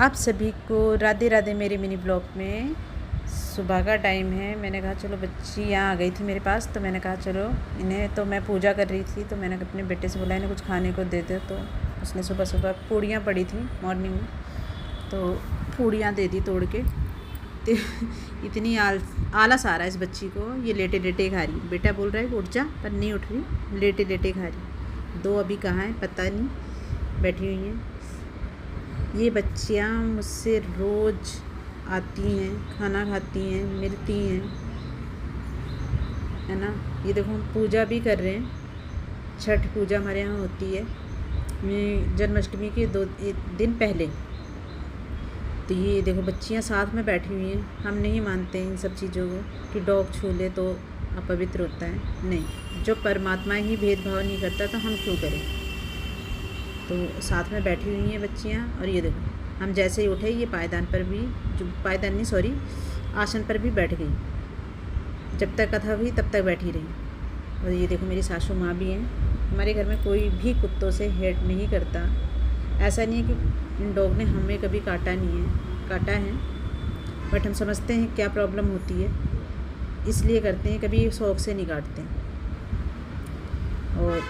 आप सभी को राधे राधे। मेरे मिनी ब्लॉग में सुबह का टाइम है। मैंने कहा चलो, बच्ची यहाँ आ गई थी मेरे पास, तो मैंने कहा चलो इन्हें, तो मैं पूजा कर रही थी तो मैंने अपने बेटे से बोला इन्हें कुछ खाने को दे दे। तो उसने सुबह सुबह पूड़ियाँ पड़ी थी मॉर्निंग में, तो पूड़ियाँ दे दी तोड़ के। तो इतनी आलस आ रहा है इस बच्ची को, ये लेटे लेटे खा रही। बेटा बोल रहा है उठ जा, पर नहीं उठ रही, लेटे लेटे खा रही। दो अभी कहाँ हैं पता नहीं, बैठी हुई हैं। ये बच्चियाँ मुझसे रोज़ आती हैं, खाना खाती हैं, मिलती हैं, है ना। ये देखो हम पूजा भी कर रहे हैं। छठ पूजा हमारे यहाँ होती है जन्माष्टमी के 2 दिन पहले। तो ये देखो बच्चियाँ साथ में बैठी हुई हैं। हम नहीं मानते इन सब चीज़ों को कि डॉग छू ले तो अपवित्र होता है। नहीं, जो परमात्मा ही भेदभाव नहीं करता तो हम क्यों करें। तो साथ में बैठी हुई हैं बच्चियाँ। और ये देखो हम जैसे ही उठे, ये पायदान पर भी, जो पायदान नहीं सॉरी, आसन पर भी बैठ गई। जब तक कथा हुई तब तक बैठी रही। और ये देखो मेरी सासू माँ भी हैं। हमारे घर में कोई भी कुत्तों से हेट नहीं करता। ऐसा नहीं है कि इन डॉग ने हमें कभी काटा नहीं है, काटा है, बट हम समझते हैं क्या प्रॉब्लम होती है, इसलिए करते हैं, कभी शौक़ से नहीं काटते। और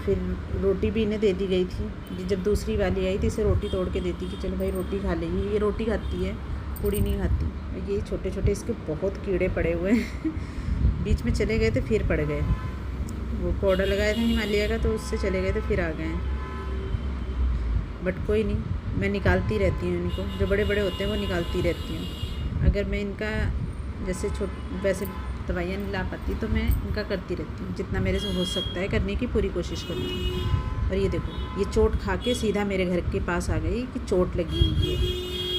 फिर रोटी भी इन्हें दे दी गई थी। जब दूसरी वाली आई तो इसे रोटी तोड़ के देती कि चलो भाई रोटी खा लेगी। ये रोटी खाती है, पूड़ी नहीं खाती। ये छोटे छोटे इसके बहुत कीड़े पड़े हुए हैं। बीच में चले गए थे फिर पड़ गए। वो पाउडर लगाया था हिमालय का, तो उससे चले गए थे फिर आ गए हैं। बट कोई नहीं, मैं निकालती रहती हूँ इनको। जो बड़े बड़े होते हैं वो निकालती रहती हूँ। अगर मैं इनका जैसे वैसे दवाइयाँ नहीं ला पाती तो मैं इनका करती रहती हूँ। जितना मेरे से हो सकता है करने की पूरी कोशिश करती हूँ। और ये देखो ये चोट खा के सीधा मेरे घर के पास आ गई कि चोट लगी हुई है।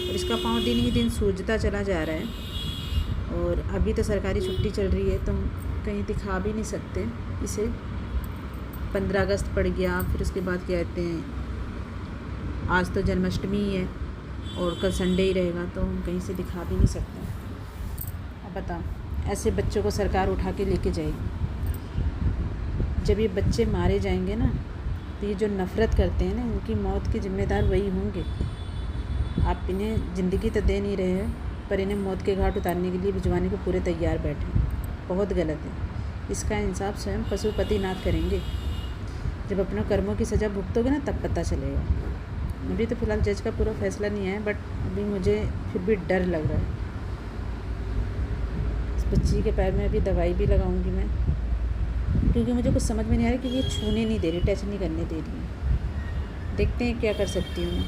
और इसका पाँव दिन ही दिन सूजता चला जा रहा है। और अभी तो सरकारी छुट्टी चल रही है तो हम कहीं दिखा भी नहीं सकते इसे। 15 अगस्त पड़ गया, फिर उसके बाद कहते हैं आज तो जन्माष्टमी ही है और कल संडे ही रहेगा, तो हम कहीं से दिखा भी नहीं सकते। अब बताओ, ऐसे बच्चों को सरकार उठा के लेके जाएगी। जब ये बच्चे मारे जाएंगे ना, तो ये जो नफ़रत करते हैं ना, इनकी मौत के ज़िम्मेदार वही होंगे। आप इन्हें ज़िंदगी तो दे नहीं रहे हैं, पर इन्हें मौत के घाट उतारने के लिए भिजवाने को पूरे तैयार बैठे। बहुत गलत है। इसका इंसाफ स्वयं पशुपतिनाथ करेंगे। जब अपने कर्मों की सज़ा भुगतोगे ना, तब पता चलेगा। अभी तो फ़िलहाल जज का पूरा फैसला नहीं आया, बट अभी मुझे फिर भी डर लग रहा है। बच्ची के पैर में अभी दवाई भी लगाऊंगी मैं, क्योंकि मुझे कुछ समझ में नहीं आ रहा कि ये छूने नहीं दे रही, टच नहीं करने दे रही है। देखते हैं क्या कर सकती हूँ मैं।